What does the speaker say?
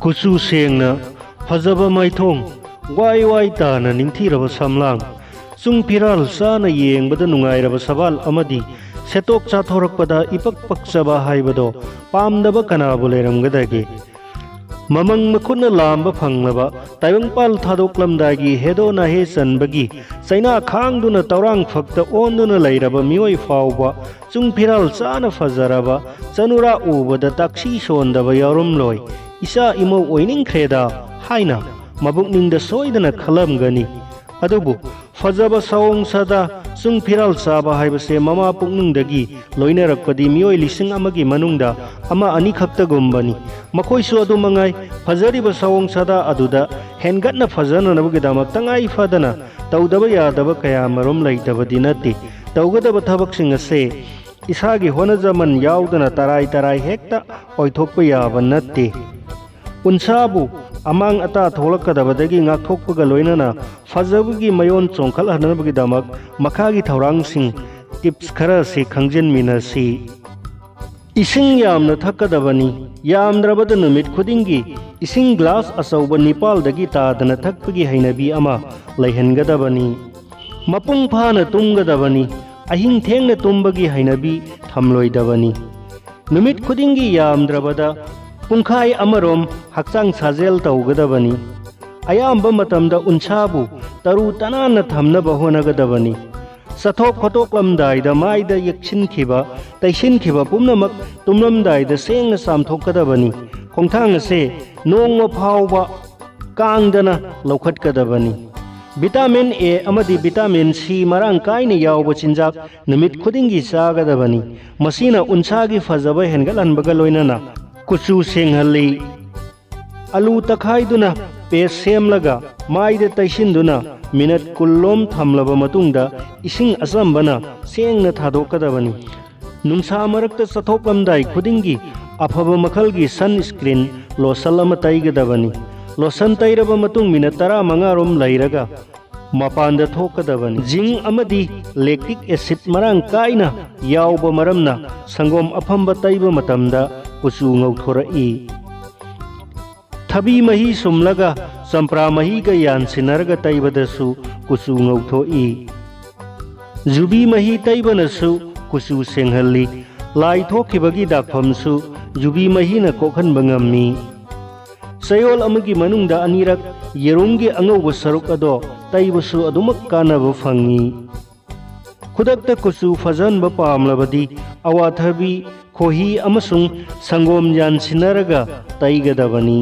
कुसु सेंगना फजब मैथोंग Y Y ताना निंगथीरब समलांग सुंग फिराल साना येंगबद नुंगाइरब सवाल अमदी सेतोक चाथोरकपदा इपक पक्चबा हाइबदो पामदब कनाबु लेरमगदगे ममंग मखुन लांब फंगलबा ताइबंगपाल थादोकलमदागी हेदोना हे चनबगी सैना खांगदुना तौरांग फक्त ओंदुना लैरब मियोय फावबा सुंग फिराल चाना फजरबा चनुरा उबद ताक्सी सोंदब यारुमलोय इसा इमौ ओइनिंगख्रेदा हाइना मबुकनिंगद सोइदना खलमगनी अदुबु फजब सवोंग सदा सुंग फिराल चाबा हाइबसे ममा पुकनिंगदगी लोइनरकपदी मियोय लिसिंग अमगी मनुंगदा अमा अनि खक्तगुम्बनी मखोइसु अदु मंगाई फजरिब सवोंग सदा अदुदा हेनगटना फजननबगिदमक तंगाई फदना तौदब यादब कया मरुम लैतबदी नत्ते तौगदब थबकसिंग असे इसागी होनजमन याउदना तराई तराई हेक्ता ओइथोकप याब नत्ते उनसाबु अमांग अता थोलकदबदगी ngaktokpaga loinana fajabgi mayon chongkhal hanabgidamak makagi thorangsing tips khara se khangjin minasi ising yamna thakadabani yamdrabada numit khudingi ising glass asauba nipal dagi tadana thakpagi hainabi ama laihangadabani mapung phana tumgadabani ahing thengna tumbagi hainabi thamloidabani numit khudingi yamdrabada पुंखाई अमरोम हक्चांग Sajel तौगदबनी अयाम्ब मतमदा उनसाबु तरु तनान थमनब होनगदबनी सथोक खटोकलमदाइदा माइदा यक्सिनखिबा तैसिनखिबा पुमनमक तुमलमदाइदा सेंगना सामथोकदबनी खोंथांग से नोंग फावबा कांगदना लौखटकदबनी vitamin A अमदी vitamin C मरांग काइने यावबा चिंजाक नुमित खुदिंगी चागदबनी मसीना उनसागी फजबा हेनगलहनबगा लोइनना कुचु सेंगहली अलू तखाइदुना पेस्ट सेमलगा माइदे तैसिनदुना मिनट कुल्लोम थमलबा मतुंगदा इसिंग असंबना सेंगना थादोकदबनी नुंसा मरक्ता चथोकलमदाई खुदिंगी अफब मखलगी सनस्क्रीन लोशन अमा तैगदबनी लोशन तैरबा मतुंग मिनट 15 रोम लैरगा मपानदा थोकदबनी जिंक अमदी लैक्टिक एसिड मरांग काइना यावबा मरमना संगोम अफंबा तैबा मतमदा कुचु ngौथोरई थबी मही सुमलगा चंप्रा मही गा यानसिनरगा तैबदसु कुचु ngौथोई जुबी मही तैबनसु कुचु सेंगहली लाई थोखिबगी दाखफमसु जुबी मही न कोखनबा ngammi सयोल अमगी मनुंगदा अनिरक येरुंगी अंगौबा सरुक अदो तैबसु अदुमक कानबा फंगी खुदक्ता कुचु फजनबा पामलबदी अवाथबी खोही अमसुंग संगोम यानसिनरगा तैगदबनी।